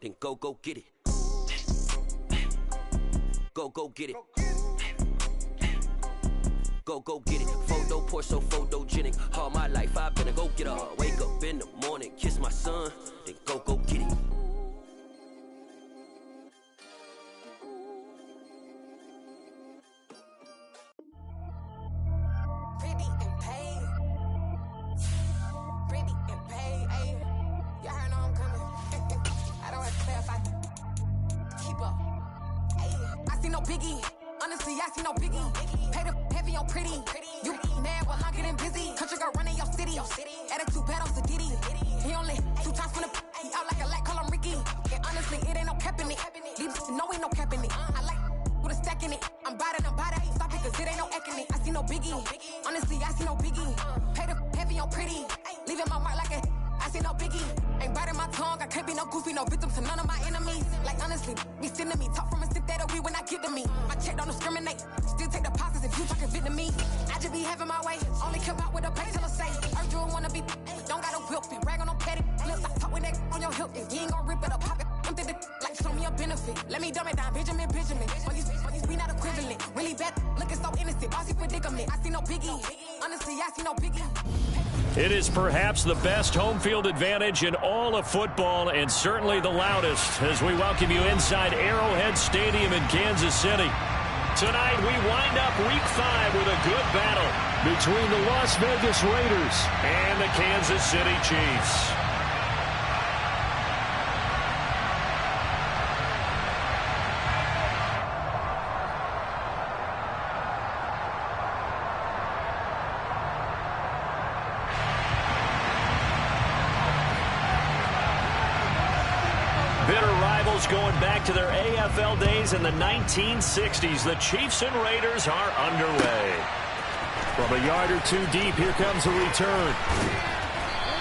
then go get it. Go get it. Go get it. Photo poor, so photogenic. All my life I've been a go-getter. Wake up in the morning, kiss my son, then go get it. It is perhaps the best home field advantage in all of football, and certainly the loudest, as we welcome you inside Arrowhead Stadium in Kansas City. Tonight we wind up Week 5 with a good battle between the Las Vegas Raiders and the Kansas City Chiefs. Going back to their AFL days in the 1960s, the Chiefs and Raiders are underway. From a yard or two deep, here comes a return.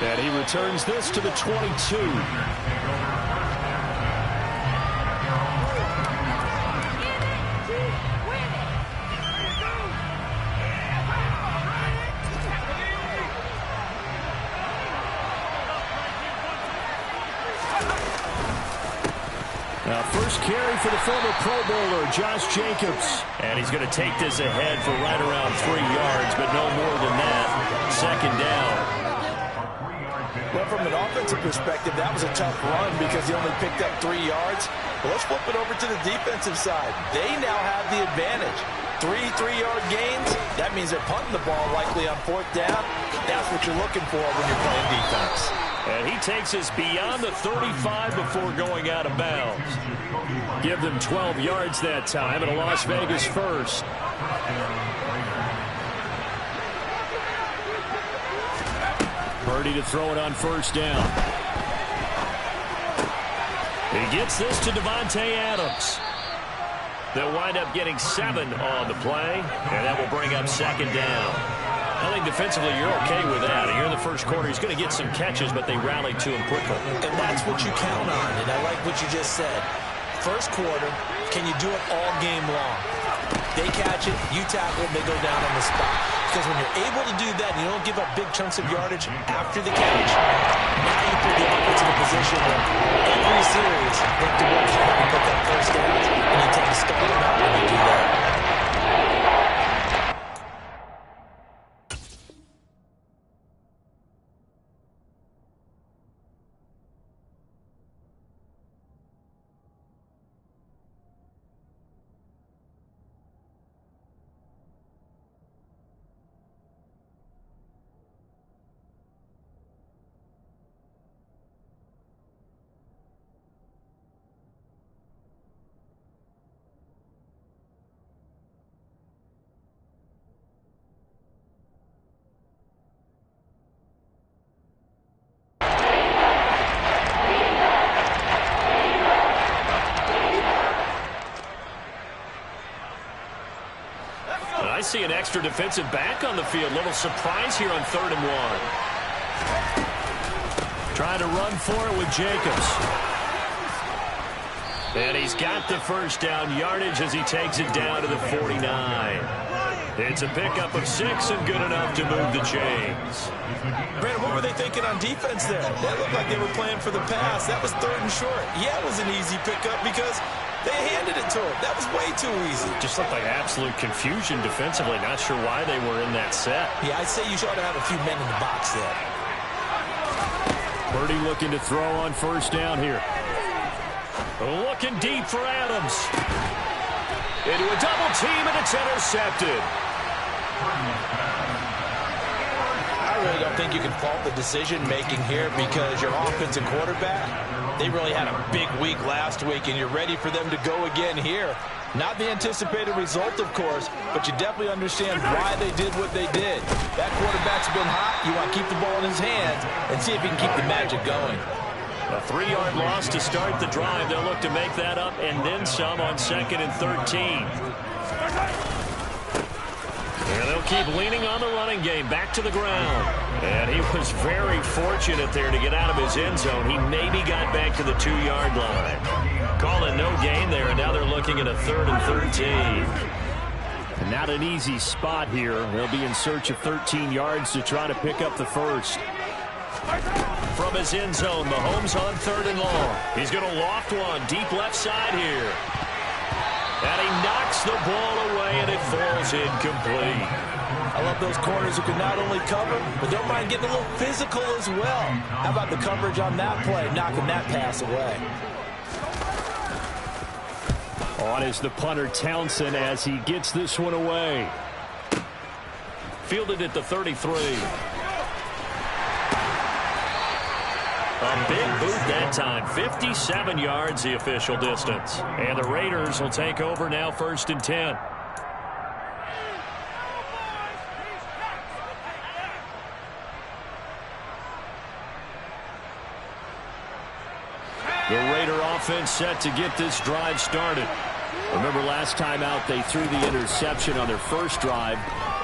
And he returns this to the 22. First carry for the former Pro Bowler, Josh Jacobs. And he's going to take this ahead for right around 3 yards, but no more than that. Second down. Well, from an offensive perspective, that was a tough run because he only picked up 3 yards. But let's flip it over to the defensive side. They now have the advantage. 3 3-yard gains, that means they're punting the ball likely on 4th down. That's what you're looking for when you're playing defense. And he takes us beyond the 35 before going out of bounds. Give them 12 yards that time and a Las Vegas first. Purdy to throw it on first down. He gets this to Devontae Adams. They'll wind up getting 7 on the play, and that will bring up second down. I think defensively you're okay with that. Here in the first quarter, he's going to get some catches, but they rallied to him quickly. And that's what you count on, and I like what you just said. First quarter, can you do it all game long? They catch it, you tackle it, they go down on the spot. Because when you're able to do that, and you don't give up big chunks of yardage after the catch, now you put the offense in a position where every series, they have to work hard to put that first down, and you take a step on that when you do that. I see an extra defensive back on the field. Little surprise here on 3rd and 1. Trying to run for it with Jacobs. And he's got the first down yardage as he takes it down to the 49. It's a pickup of 6 and good enough to move the chains. Brandon, what were they thinking on defense there? That looked like they were playing for the pass. That was 3rd and short. Yeah, it was an easy pickup because they handed it to him. That was way too easy. Just looked like absolute confusion defensively. Not sure why they were in that set. Yeah, I'd say you ought to have a few men in the box there. Purdy looking to throw on 1st down here. Looking deep for Adams. Into a double team, and it's intercepted. I really don't think you can fault the decision-making here because your offensive quarterback, they really had a big week last week, and you're ready for them to go again here. Not the anticipated result, of course, but you definitely understand why they did what they did. That quarterback's been hot. You want to keep the ball in his hands and see if he can keep the magic going. A 3-yard loss to start the drive. They'll look to make that up and then some on 2nd and 13. And they'll keep leaning on the running game. Back to the ground. And he was very fortunate there to get out of his end zone. He maybe got back to the 2-yard line. Calling no gain there, and now they're looking at a 3rd and 13. And not an easy spot here. They'll be in search of 13 yards to try to pick up the first. From his end zone, Mahomes on 3rd and long. He's going to loft one deep left side here. And he knocks the ball away, and it falls incomplete. I love those corners who can not only cover, but don't mind getting a little physical as well. How about the coverage on that play, knocking that pass away? On is the punter Townsend as he gets this one away. Fielded at the 33. A big boot that time. 57 yards the official distance. And the Raiders will take over now 1st and 10. The Raider offense set to get this drive started. Remember last time out they threw the interception on their first drive.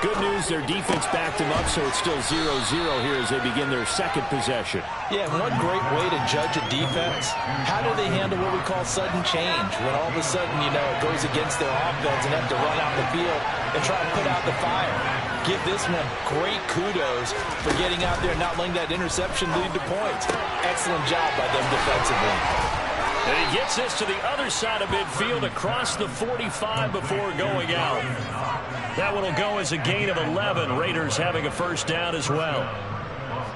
Good news, their defense backed them up, so it's still 0-0 here as they begin their 2nd possession. Yeah, one great way to judge a defense, how do they handle what we call sudden change? When all of a sudden, you know, it goes against their offense and have to run out the field and try to put out the fire. Give this one great kudos for getting out there and not letting that interception lead to points. Excellent job by them defensively. And he gets this to the other side of midfield across the 45 before going out. That one will go as a gain of 11. Raiders having a 1st down as well.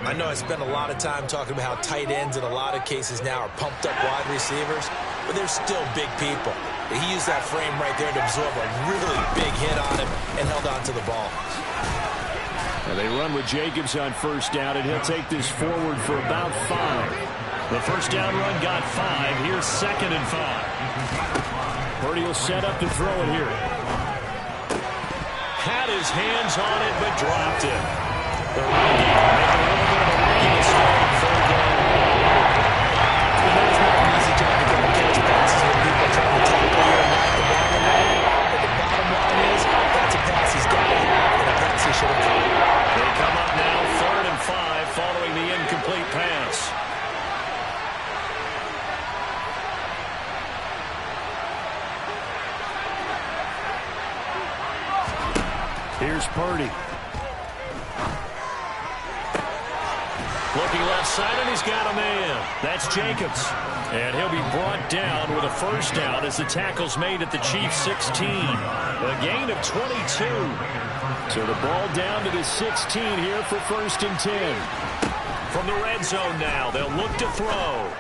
I know I spent a lot of time talking about how tight ends in a lot of cases now are pumped up wide receivers, but they're still big people. He used that frame right there to absorb a really big hit on him and held on to the ball. And they run with Jacobs on 1st down, and he'll take this forward for about 5. The 1st down run got 5. Here's 2nd and 5. Purdy will set up to throw it here. Had his hands on it, but dropped it. The rookie making a little bit of a rookie mistake. 3rd down. It's not an easy job to go and catch passes when people are trying to tackle you and knock the ball away. But the bottom line is, that's a pass he's got to have, and a pass he should have caught. They come up now 3rd and 5 following the incomplete pass. Here's Purdy. Looking left side, and he's got a man. That's Jacobs. And he'll be brought down with a 1st down as the tackle's made at the Chiefs' 16. A gain of 22. So the ball down to the 16 here for 1st and 10. From the red zone now, they'll look to throw.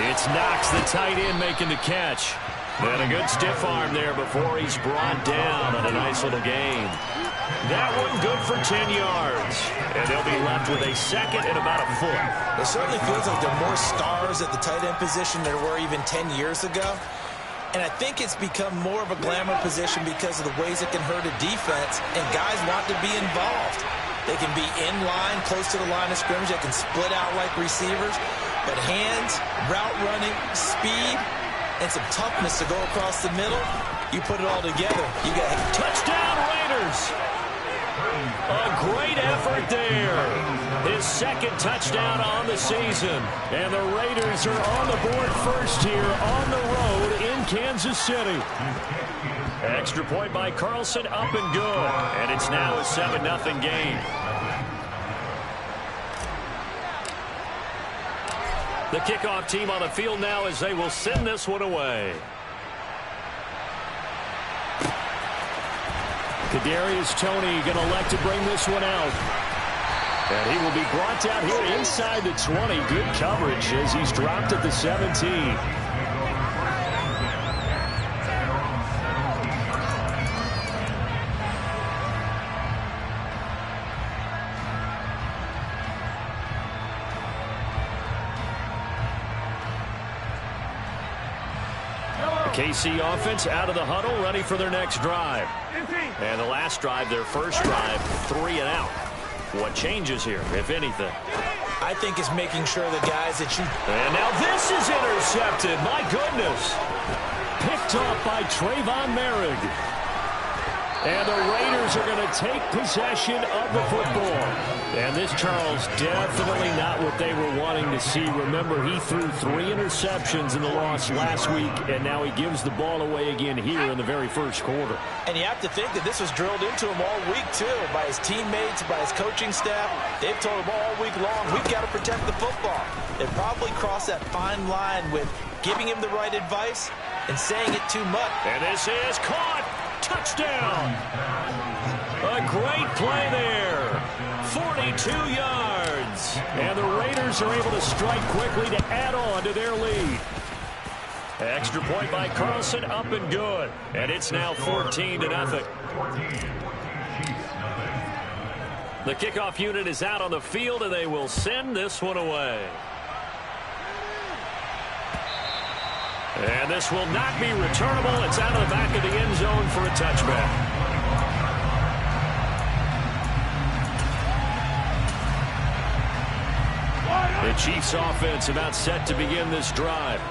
It's Knox, the tight end, making the catch. And a good stiff arm there before he's brought down on a nice little gain. That one good for 10 yards. And they'll be left with a 2nd and about a foot. It certainly feels like there are more stars at the tight end position than there were even 10 years ago. And I think it's become more of a glamour position because of the ways it can hurt a defense, and guys want to be involved. They can be in line, close to the line of scrimmage. They can split out like receivers. But hands, route running, speed, and some toughness to go across the middle, you put it all together, you got touchdown Raiders. A great effort there. His 2nd touchdown on the season. And the Raiders are on the board first here on the road in Kansas City. Extra point by Carlson, up and good. And it's now a 7-0 game. The kickoff team on the field now as they will send this one away. Kadarius Toney going to elect to bring this one out. And he will be brought down here inside the 20. Good coverage as he's dropped at the 17. KC offense out of the huddle, ready for their next drive. And the last drive, their first drive, 3 and out. What changes here, if anything? I think it's making sure the guys that you... And now this is intercepted. My goodness. Picked off by Trayvon Merrick. And the Raiders are going to take possession of the football. And this, Charles, definitely not what they were wanting to see. Remember, he threw 3 interceptions in the loss last week, and now he gives the ball away again here in the very first quarter. And you have to think that this was drilled into him all week, too, by his teammates, by his coaching staff. They've told him all week long, we've got to protect the football. They probably crossed that fine line with giving him the right advice and saying it too much. And this is caught. Touchdown. A great play there. 42 yards. And the Raiders are able to strike quickly to add on to their lead. Extra point by Carlson, up and good. And it's now 14-0. The kickoff unit is out on the field, and they will send this one away. And this will not be returnable. It's out of the back of the end zone for a touchback. The Chiefs offense about set to begin this drive.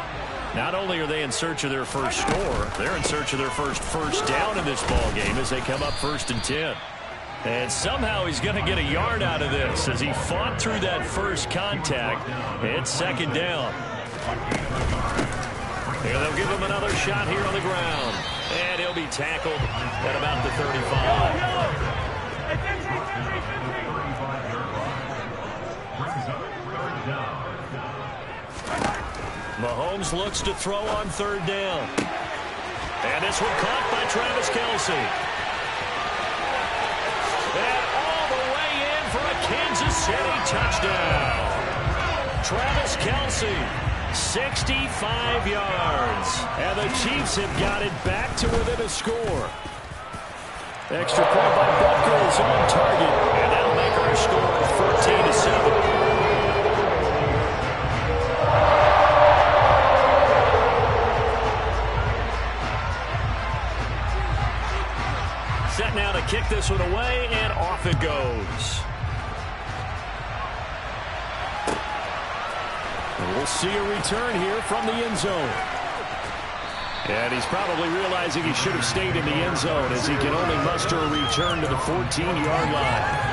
Not only are they in search of their first score, they're in search of their first down in this ball game as they come up 1st and 10. And somehow he's going to get a yard out of this as he fought through that first contact. It's 2nd down. And they'll give him another shot here on the ground. And he'll be tackled at about the 35. Mahomes looks to throw on 3rd down. And this one caught by Travis Kelce. And all the way in for a Kansas City touchdown. Travis Kelce, 65 yards. And the Chiefs have got it back to within a score. Extra point by Butker is on target. And that'll make our score 14-7. Set now to kick this one away, and off it goes. And we'll see a return here from the end zone. And he's probably realizing he should have stayed in the end zone as he can only muster a return to the 14-yard line.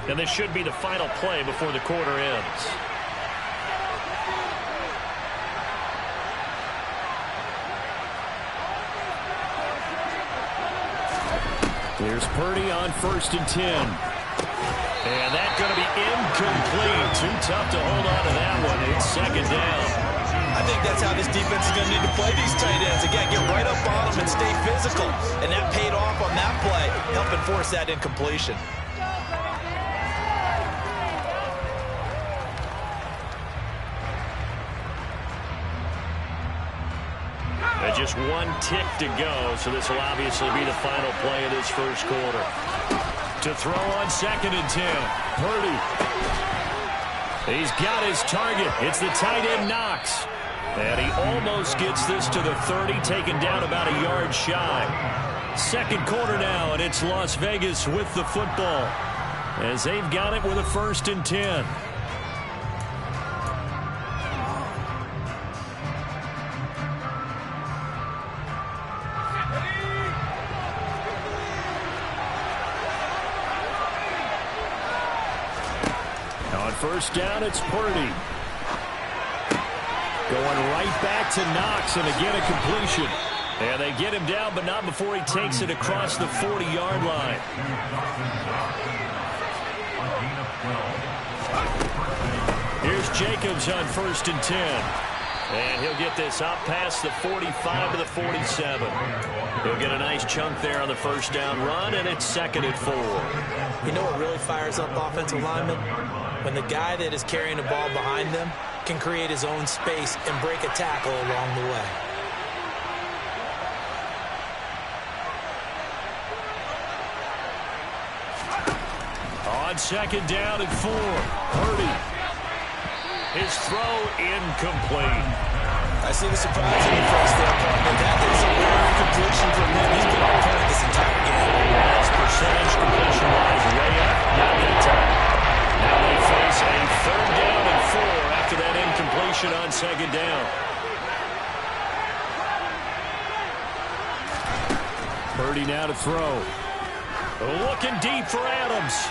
And this should be the final play before the quarter ends. Here's Purdy on 1st and 10. And that's going to be incomplete. Too tough to hold on to that one. It's 2nd down. I think that's how this defense is going to need to play these tight ends. Again, get right up on them and stay physical. And that paid off on that play, helping force that incompletion. And just one tick to go, so this will obviously be the final play of this first quarter. To throw on 2nd and 10. Purdy. He's got his target. It's the tight end Knox. And he almost gets this to the 30, taken down about a yard shy. 2nd quarter now, and it's Las Vegas with the football as they've got it with a 1st and 10. first down, it's Purdy. Going right back to Knox, and again a completion. And they get him down, but not before he takes it across the 40-yard line. Here's Jacobs on 1st and 10. And he'll get this up past the 45 to the 47. He'll get a nice chunk there on the first down run, and it's 2nd and 4. You know what really fires up offensive linemen? When the guy that is carrying the ball behind them can create his own space and break a tackle along the way. On 2nd down and 4, Purdy. His throw incomplete. I see the surprise in the first there, partner. That is a rare completion from him. He's been on point this entire game. His percentage completion-wise way up, not that time. Now they face a 3rd down and 4 after that incompletion on 2nd down. Purdy now to throw. Looking deep for Adams.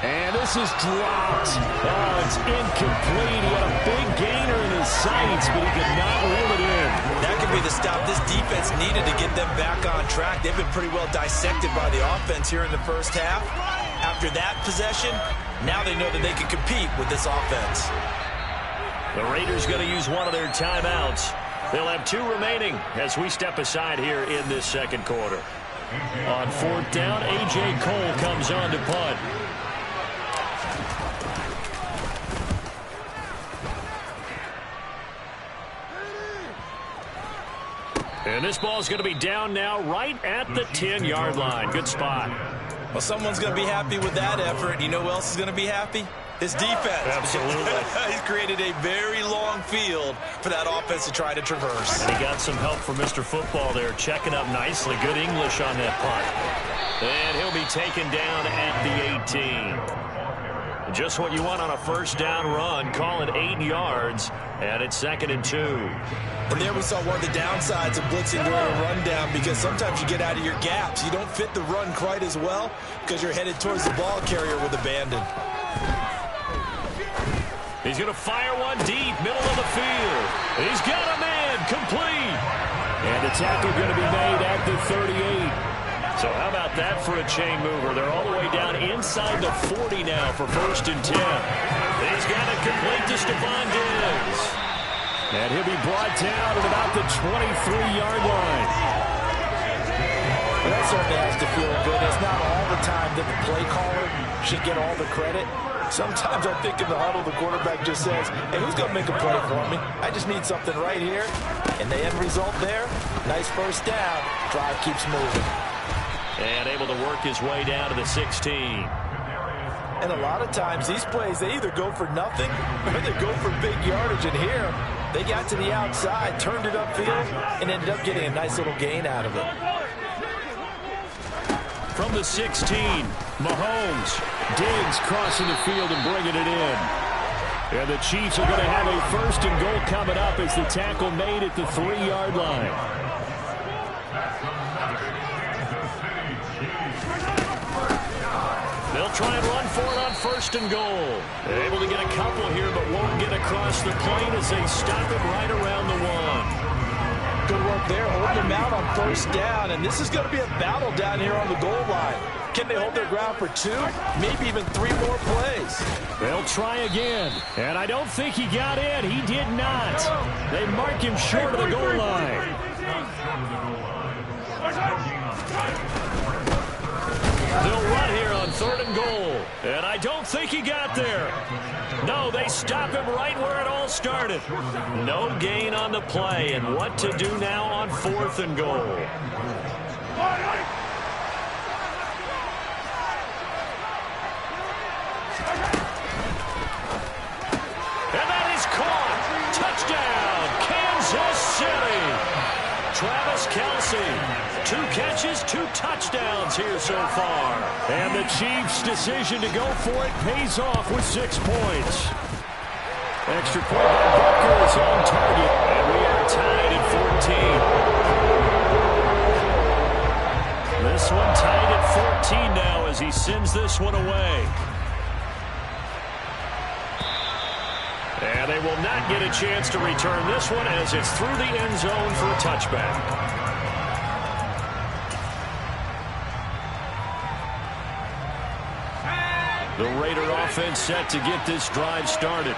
And this is dropped. Oh, it's incomplete. He had a big gainer in his sights, but he could not reel it in. That could be the stop this defense needed to get them back on track. They've been pretty well dissected by the offense here in the first half. After that possession, now they know that they can compete with this offense. The Raiders going to use one of their timeouts. They'll have 2 remaining as we step aside here in this 2nd quarter. On 4th down, A.J. Cole comes on to punt. And this ball is going to be down now right at the 10-yard line. Good spot. Well, someone's going to be happy with that effort. You know who else is going to be happy? His defense. Absolutely. He's created a very long field for that offense to try to traverse. And he got some help from Mr. Football there, checking up nicely. Good English on that punt. And he'll be taken down at the 18. Just what you want on a first down run. Call it 8 yards, and it's 2nd and 2. And there we saw one of the downsides of blitzing during a rundown, because sometimes you get out of your gaps. You don't fit the run quite as well because you're headed towards the ball carrier with abandon. He's going to fire one deep, middle of the field. He's got a man, complete. And the tackle going to be made at the 38. So how about that for a chain mover? They're all the way down inside the 40 now for 1st and 10. He's got it complete to Stephon Diggs. And he'll be brought down at about the 23-yard line. Well, that certainly has to feel good. It's not all the time that the play caller should get all the credit. Sometimes I think in the huddle, the quarterback just says, hey, who's going to make a play for me? I just need something right here. And the end result there, nice first down. Drive keeps moving. And able to work his way down to the 16. And a lot of times, these plays, they either go for nothing or they go for big yardage. And here, they got to the outside, turned it upfield, and ended up getting a nice little gain out of it. From the 16, Mahomes. Diggs crossing the field and bringing it in. And the Chiefs are going to have a 1st and goal coming up as the tackle made at the 3-yard line. They'll try and run for it on 1st and goal. They're able to get a couple here, but won't get across the plane as they stop it right around the 1. Good work there, holding them out on 1st down, and this is going to be a battle down here on the goal line. Can they hold their ground for 2, maybe even 3 more plays? They'll try again, and I don't think he got in. He did not. They mark him short of the goal line. They'll run here on 3rd and goal, and I don't think he got there. No, they stop him right where it all started. No gain on the play, and what to do now on 4th and goal. And that is caught. Touchdown, Kansas City. Travis Kelce. 2 catches, 2 touchdowns here so far. And the Chiefs' decision to go for it pays off with 6 points. Extra point by Butker is on target. And we are tied at 14. This one tied at 14 now as he sends this one away. chance to return this one as it's through the end zone for a touchback. The Raider offense set to get this drive started.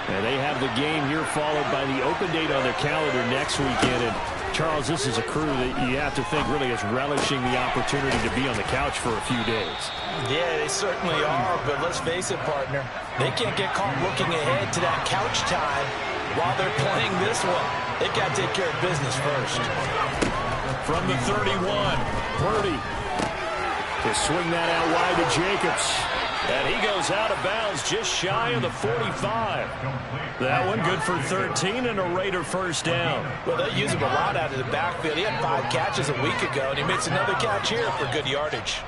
And they have the game here followed by the open date on their calendar next weekend. And Charles, this is a crew that you have to think really is relishing the opportunity to be on the couch for a few days. Yeah, they certainly are, but let's face it, partner. They can't get caught looking ahead to that couch time while they're playing this one. They've got to take care of business first. From the 31, Purdy to swing that out wide to Jacobs. And he goes out of bounds just shy of the 45. That one good for 13 and a Raider first down. Well, they use him a lot out of the backfield. He had 5 catches a week ago, and he makes another catch here for good yardage.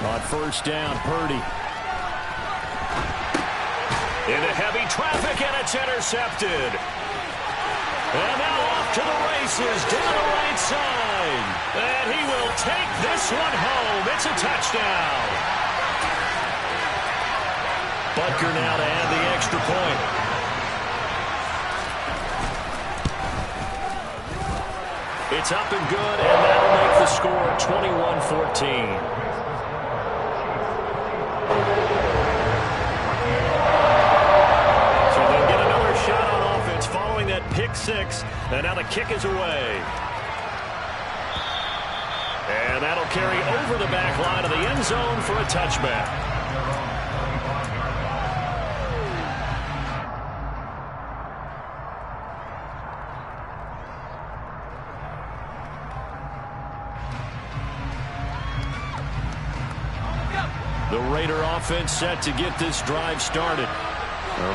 On first down, Purdy. Into heavy traffic, and it's intercepted. And now off to the races down the right side. And he will take this one home. It's a touchdown. Butker now to add the extra point. It's up and good, and that'll make the score 21-14. Pick 6, and now the kick is away. And that'll carry over the back line of the end zone for a touchback. The Raider offense set to get this drive started.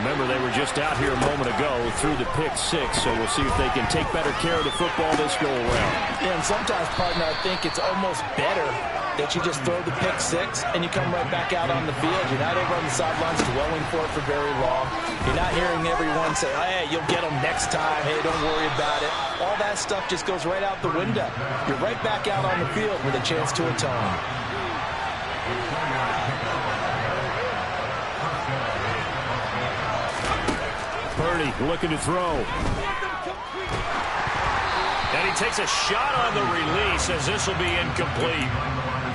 Remember, they were just out here a moment ago through the pick 6, so we'll see if they can take better care of the football this go-around. Yeah, and sometimes, partner, I think it's almost better that you just throw the pick 6 and you come right back out on the field. You're not over on the sidelines dwelling for it for very long. You're not hearing everyone say, hey, you'll get them next time. Hey, don't worry about it. All that stuff just goes right out the window. You're right back out on the field with a chance to atone. Purdy looking to throw. And he takes a shot on the release as this will be incomplete.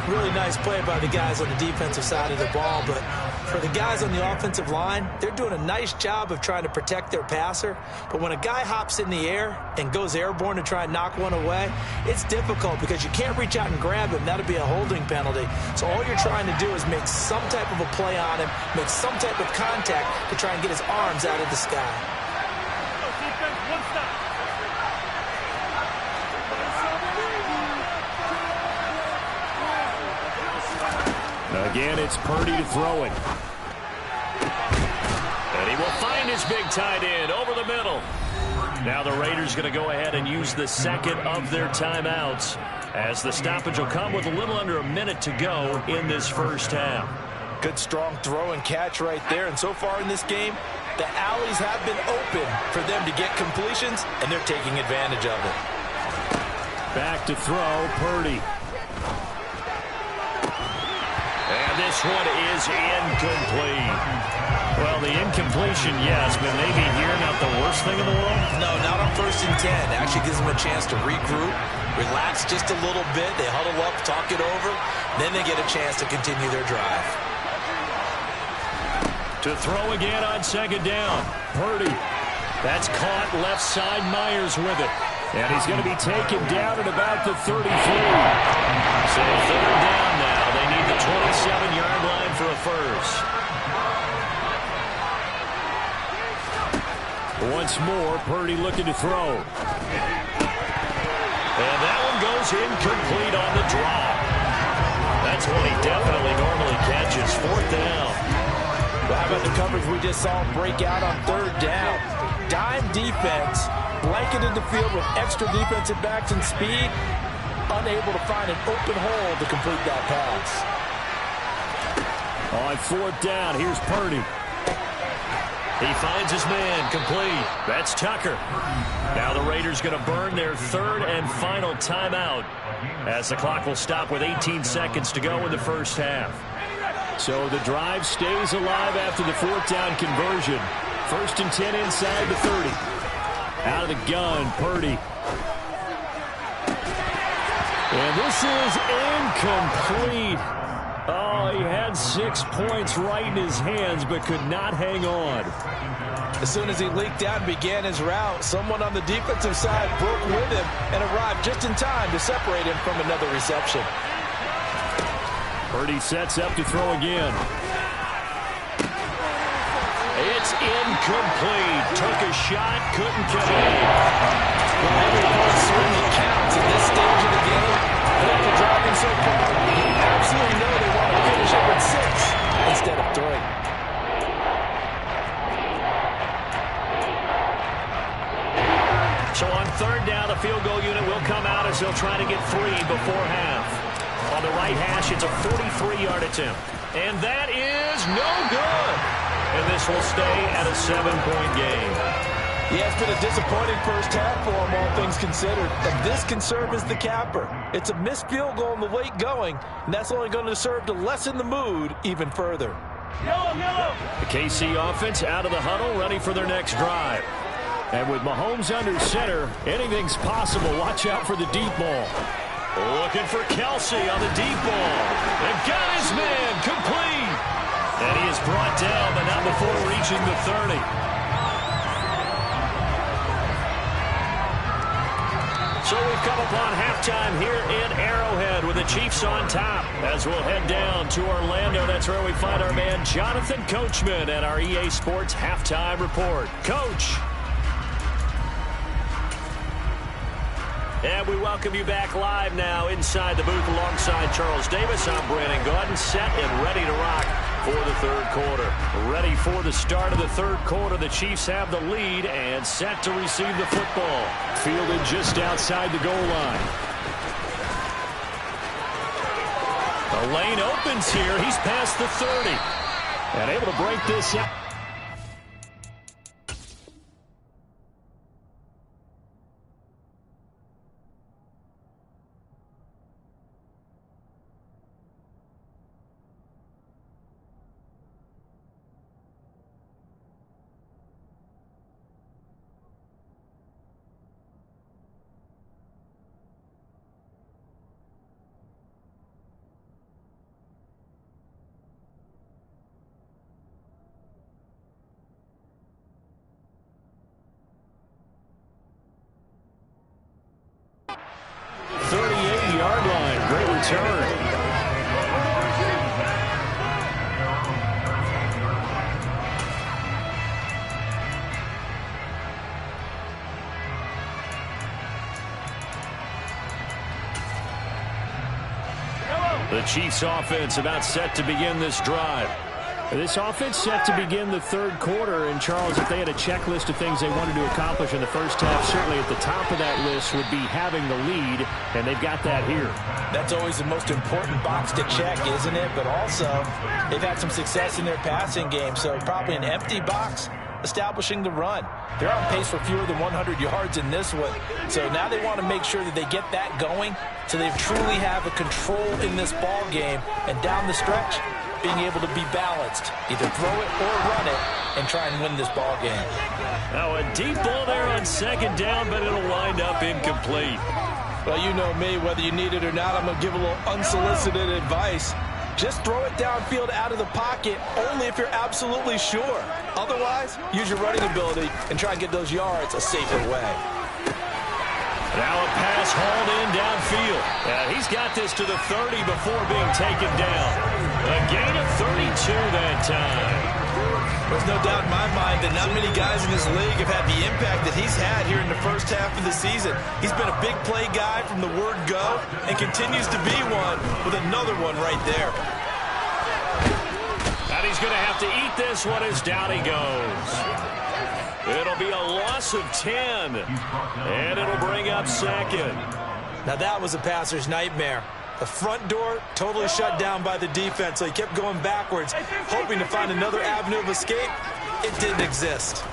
Really nice play by the guys on the defensive side of the ball, but for the guys on the offensive line, they're doing a nice job of trying to protect their passer. But when a guy hops in the air and goes airborne to try and knock one away, it's difficult because you can't reach out and grab him. That'll be a holding penalty. So all you're trying to do is make some type of a play on him, make some type of contact to try and get his arms out of the sky. Again, it's Purdy to throw it. And he will find his big tight end over the middle. Now the Raiders going to go ahead and use the second of their timeouts as the stoppage will come with a little under a minute to go in this first half. Good strong throw and catch right there. And so far in this game, the alleys have been open for them to get completions, and they're taking advantage of it. Back to throw, Purdy. And this one is incomplete. Well, the incompletion, yes, but maybe here not the worst thing in the world? No, not on 1st and 10. Actually gives them a chance to regroup, relax just a little bit. They huddle up, talk it over. Then they get a chance to continue their drive. To throw again on 2nd down. Purdy. That's caught left side. Myers with it. And he's going to be taken down at about the 33. So 3rd down now. They need the 27-yard line for a first. Once more, Purdy looking to throw. And that one goes incomplete on the drop. That's one he definitely normally catches. 4th down. Well, how about the coverage we just saw break out on 3rd down? Dime defense, blanketed the field with extra defensive backs and speed, unable to find an open hole to complete that pass. On 4th down, here's Purdy. He finds his man, complete. That's Tucker. Now the Raiders going to burn their third and final timeout as the clock will stop with 18 seconds to go in the first half. So the drive stays alive after the fourth down conversion. 1st and 10 inside the 30. Out of the gun, Purdy. And this is incomplete. Oh, he had 6 points right in his hands, but could not hang on. As soon as he leaked out and began his route, someone on the defensive side broke with him and arrived just in time to separate him from another reception. Purdy sets up to throw again. It's incomplete. Took a shot, couldn't connect. Well, every point certainly counts in this stage of the game. And after driving so far, you absolutely know they want to finish it with 6 instead of 3. So on 3rd down, the field goal unit will come out as they'll try to get 3 before half. On the right hash, it's a 43-yard attempt. And that is no good. And this will stay at a 7-point game. Yeah, it's been a disappointing first half for him, all things considered. And this can serve as the capper. It's a missed field goal in the late going, and that's only going to serve to lessen the mood even further. The KC offense out of the huddle, ready for their next drive. And with Mahomes under center, anything's possible. Watch out for the deep ball. Looking for Kelsey on the deep ball. And got his man complete. And he is brought down, but not before reaching the 30. So we've come upon halftime here in Arrowhead with the Chiefs on top. As we'll head down to Orlando, that's where we find our man Jonathan Coachman at our EA Sports Halftime Report. Coach. And we welcome you back live now inside the booth alongside Charles Davis. I'm Brandon Gaudin, set and ready to rock for the third quarter. Ready for the start of the third quarter. The Chiefs have the lead and set to receive the football. Fielded just outside the goal line. The lane opens here. He's past the 30. And able to break this up. The Chiefs offense about set to begin this drive. This offense set to begin the third quarter. And, Charles, if they had a checklist of things they wanted to accomplish in the first half, certainly at the top of that list would be having the lead, and they've got that here. That's always the most important box to check, isn't it? But also, they've had some success in their passing game, so probably an empty box establishing the run. They're on pace for fewer than 100 yards in this one. So now they want to make sure that they get that going so they truly have a control in this ball game. And down the stretch, being able to be balanced. Either throw it or run it and try and win this ball game. Now a deep ball there on second down, but it'll wind up incomplete. Well, you know me, whether you need it or not, I'm going to give a little unsolicited advice. Just throw it downfield out of the pocket only if you're absolutely sure. Otherwise, use your running ability and try and get those yards a safer way. Now a pass hauled in downfield. He's got this to the 30 before being taken down. A gain of 32 that time. There's no doubt in my mind that not many guys in this league have had the impact that he's had here in the first half of the season. He's been a big play guy from the word go and continues to be one with another one right there. And he's going to have to eat this one as down he goes. It'll be a loss of 10, and it'll bring up second. Now that was a passer's nightmare. The front door totally shut down by the defense, so he kept going backwards, hoping to find another avenue of escape. it didn't exist.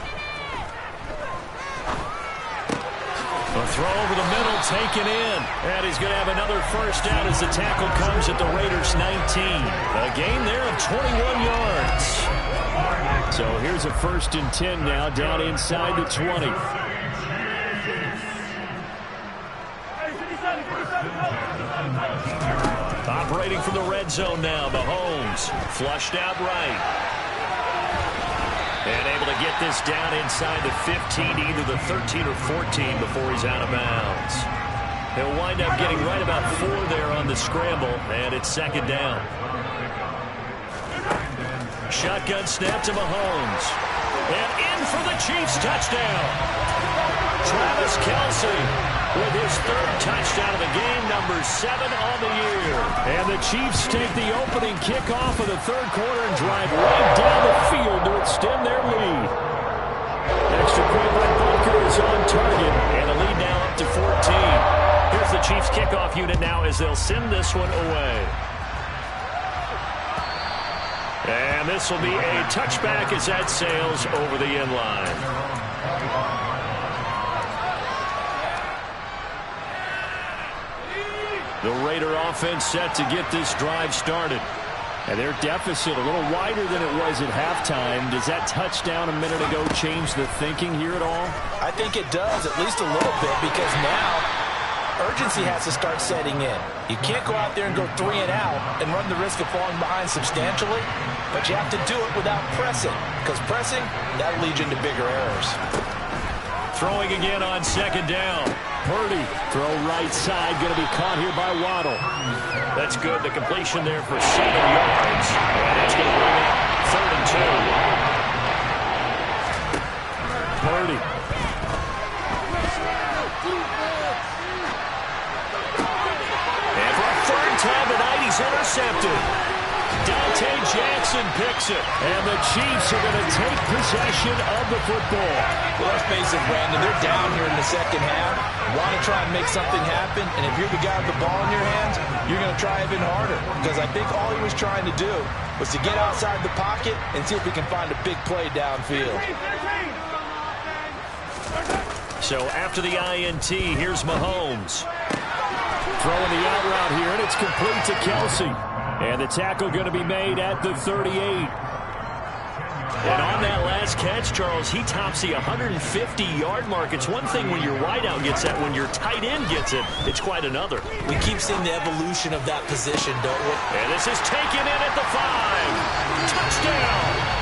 A throw over the middle, taken in. And he's going to have another first down as the tackle comes at the Raiders' 19. A gain there of 21 yards. So here's a 1st and 10 now, down inside the 20. Operating from the red zone now, Mahomes. Flushed out right. And able to get this down inside the 15, either the 13 or 14 before he's out of bounds. He'll wind up getting right about 4 there on the scramble, and it's 2nd down. Shotgun snap to Mahomes. And in for the Chiefs touchdown. Travis Kelce with his 3rd touchdown of the game, number 7 on the year. And the Chiefs take the opening kickoff of the 3rd quarter and drive right down the field to extend their lead. Extra point by Butker is on target, and the lead now up to 14. Here's the Chiefs kickoff unit now as they'll send this one away. And this will be a touchback as that sails over the end line. The Raider offense set to get this drive started. And their deficit a little wider than it was at halftime. Does that touchdown a minute ago change the thinking here at all? I think it does, at least a little bit, because now urgency has to start setting in. You can't go out there and go 3 and out and run the risk of falling behind substantially, but you have to do it without pressing, because pressing, that leads you into bigger errors. Throwing again on 2nd down. Purdy, throw right side, going to be caught here by Waddle. That's good. The completion there for 7 yards. And that's going to bring up 3rd and 2. Purdy. And for a 3rd time tonight, he's intercepted. Dante Jackson picks it. And the Chiefs are going to take possession of the football. Well, let's face it, Brandon, they're down here in the 2nd half. Want to try and make something happen, and if you're the guy with the ball in your hands, you're going to try even harder, because I think all he was trying to do was to get outside the pocket and see if he can find a big play downfield. So after the INT, here's Mahomes. Throwing the out route here, and it's complete to Kelce. And the tackle going to be made at the 38. And on that last catch, Charles, he tops the 150-yard mark. It's one thing when your wideout gets that. When your tight end gets it, it's quite another. We keep seeing the evolution of that position, don't we? And this is taken in at the 5. Touchdown!